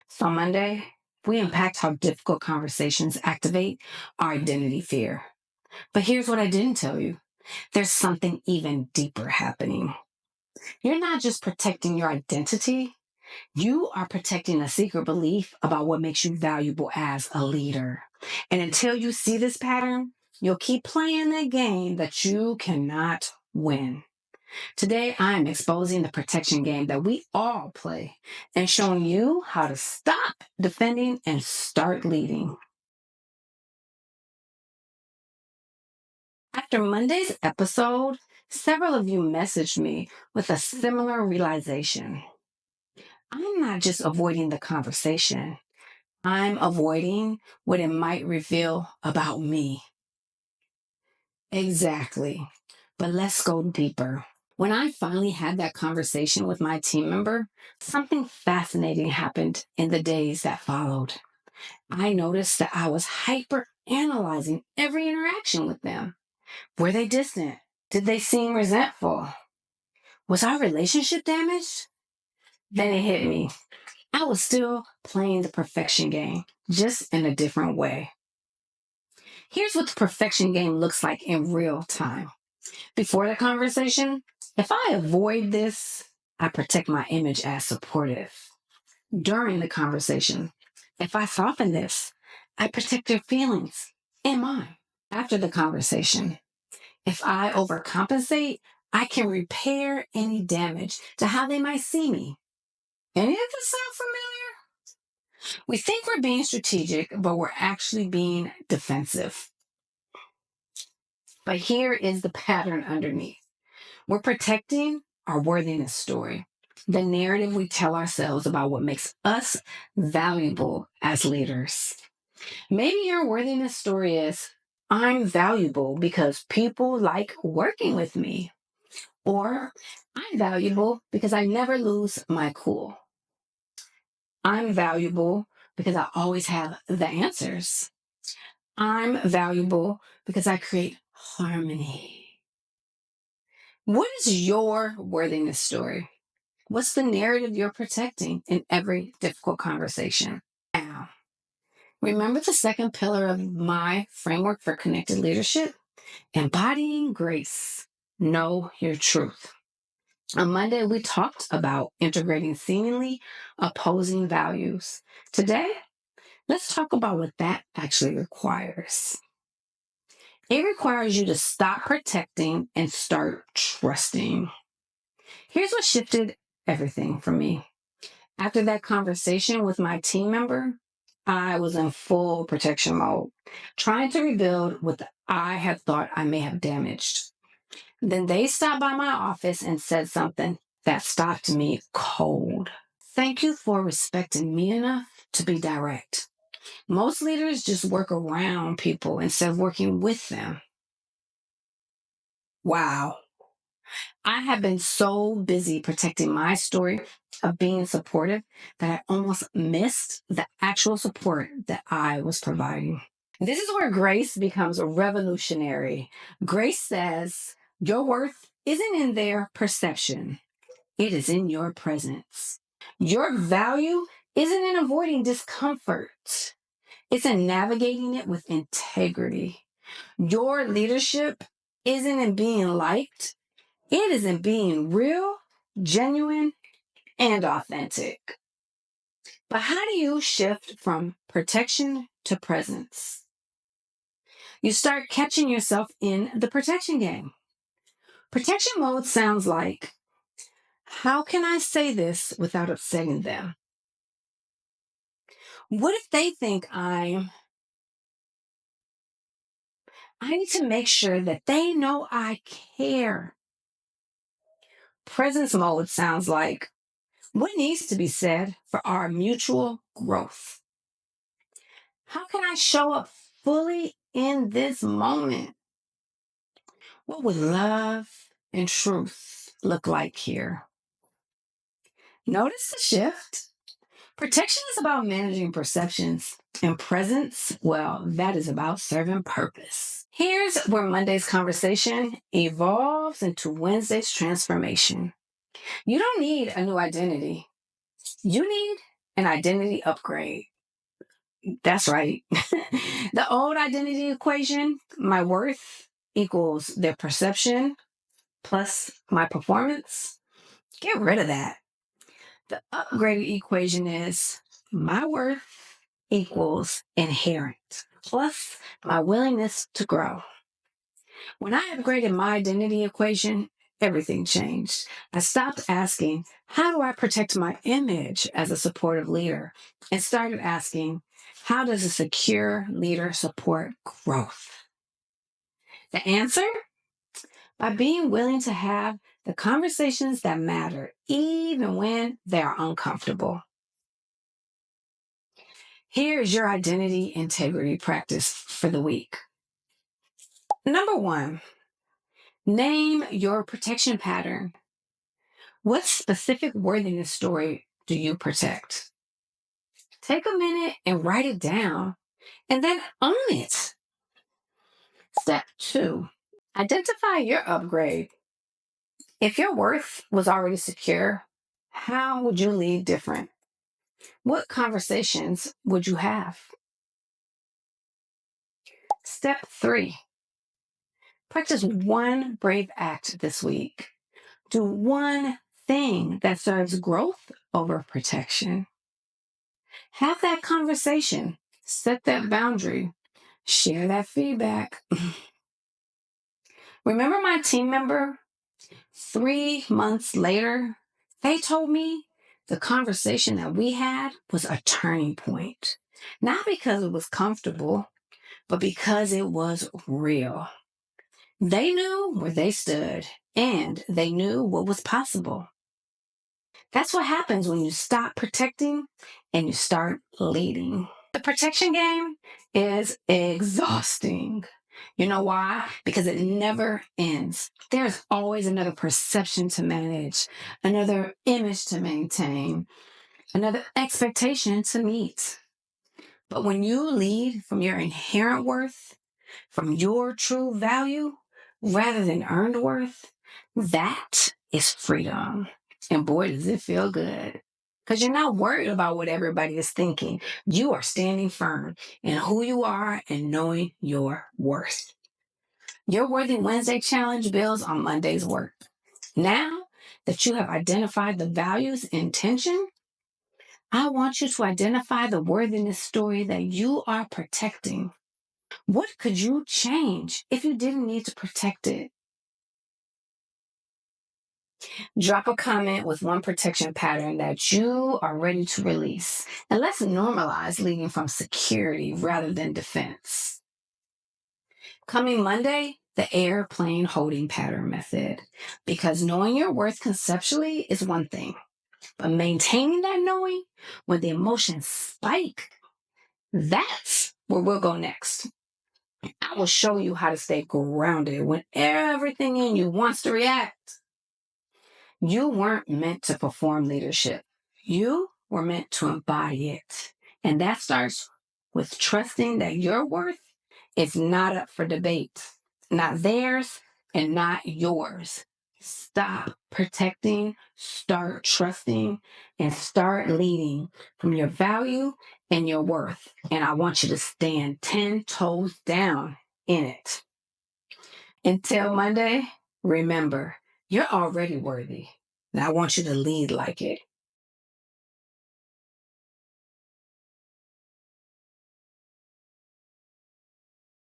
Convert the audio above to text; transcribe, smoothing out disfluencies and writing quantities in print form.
So, Monday, we unpacked how difficult conversations activate our identity fear. But here's what I didn't tell you, there's something even deeper happening. You're not just protecting your identity, you are protecting a secret belief about what makes you valuable as a leader. And until you see this pattern, you'll keep playing that game that you cannot win. Today, I'm exposing the protection game that we all play and showing you how to stop defending and start leading. After Monday's episode, several of you messaged me with a similar realization. I'm not just avoiding the conversation, I'm avoiding what it might reveal about me. Exactly. But let's go deeper. When I finally had that conversation with my team member, something fascinating happened in the days that followed. I noticed that I was hyper analyzing every interaction with them. Were they distant? Did they seem resentful? Was our relationship damaged? Then it hit me. I was still playing the perfection game, just in a different way. Here's what the perfection game looks like in real time. Before the conversation, if I avoid this, I protect my image as supportive. During the conversation, if I soften this, I protect their feelings and mine. After the conversation, if I overcompensate, I can repair any damage to how they might see me. Any of this sound familiar? We think we're being strategic, but we're actually being defensive. But here is the pattern underneath. We're protecting our worthiness story, the narrative we tell ourselves about what makes us valuable as leaders. Maybe your worthiness story is, I'm valuable because people like working with me. Or I'm valuable because I never lose my cool. I'm valuable because I always have the answers. I'm valuable because I create harmony. What is your worthiness story? What's the narrative you're protecting in every difficult conversation? Now, remember the second pillar of my framework for connected leadership? Embodying grace. Know your truth. On Monday, we talked about integrating seemingly opposing values. Today, let's talk about what that actually requires. It requires you to stop protecting and start trusting. Here's what shifted everything for me. After that conversation with my team member, I was in full protection mode, trying to rebuild what I had thought I may have damaged. Then they stopped by my office and said something that stopped me cold. Thank you for respecting me enough to be direct. Most leaders just work around people instead of working with them. Wow. I have been so busy protecting my story of being supportive that I almost missed the actual support that I was providing. This is where grace becomes revolutionary. Grace says your worth isn't in their perception, it is in your presence. Your value isn't in avoiding discomfort, it's in navigating it with integrity. Your leadership isn't in being liked, it is in being real, genuine, and authentic. But how do you shift from protection to presence? You start catching yourself in the protection game. Protection mode sounds like, how can I say this without upsetting them? What if they think I need to make sure that they know I care? Presence mode sounds like, what needs to be said for our mutual growth? How can I show up fully in this moment? What would love and truth look like here? Notice the shift. Protection is about managing perceptions, and presence, well, that is about serving purpose. Here's where Monday's conversation evolves into Wednesday's transformation. You don't need a new identity. You need an identity upgrade. That's right. The old identity equation, my worth equals their perception plus my performance. Get rid of that. The upgraded equation is my worth equals inherent plus my willingness to grow. When I upgraded my identity equation, everything changed. I stopped asking, how do I protect my image as a supportive leader? And started asking, how does a secure leader support growth? The answer? By being willing to have the conversations that matter, even when they are uncomfortable. Here is your identity integrity practice for the week. Number 1, name your protection pattern. What specific worthiness story do you protect? Take a minute and write it down and then own it. Step 2, identify your upgrade. If your worth was already secure, how would you lead different? What conversations would you have? Step 3, practice one brave act this week. Do one thing that serves growth over protection. Have that conversation, set that boundary, share that feedback. Remember my team member? 3 months later, they told me the conversation that we had was a turning point. Not because it was comfortable, but because it was real. They knew where they stood and they knew what was possible. That's what happens when you stop protecting and you start leading. The protection game is exhausting. You know why? Because it never ends. There's always another perception to manage, another image to maintain, another expectation to meet. But when you lead from your inherent worth, from your true value, rather than earned worth, that is freedom. And boy, does it feel good. Because you're not worried about what everybody is thinking. You are standing firm in who you are and knowing your worth. Your Worthy Wednesday challenge builds on Monday's work. Now that you have identified the values intention, I want you to identify the worthiness story that you are protecting. What could you change if you didn't need to protect it? Drop a comment with one protection pattern that you are ready to release. And let's normalize leading from security rather than defense. Coming Monday, the airplane holding pattern method. Because knowing your worth conceptually is one thing, but maintaining that knowing when the emotions spike, that's where we'll go next. I will show you how to stay grounded when everything in you wants to react. You weren't meant to perform leadership. You were meant to embody it. And that starts with trusting that your worth is not up for debate, not theirs and not yours. Stop protecting, start trusting, and start leading from your value and your worth. And I want you to stand 10 toes down in it. Until Monday, remember, you're already worthy. And I want you to lead like it.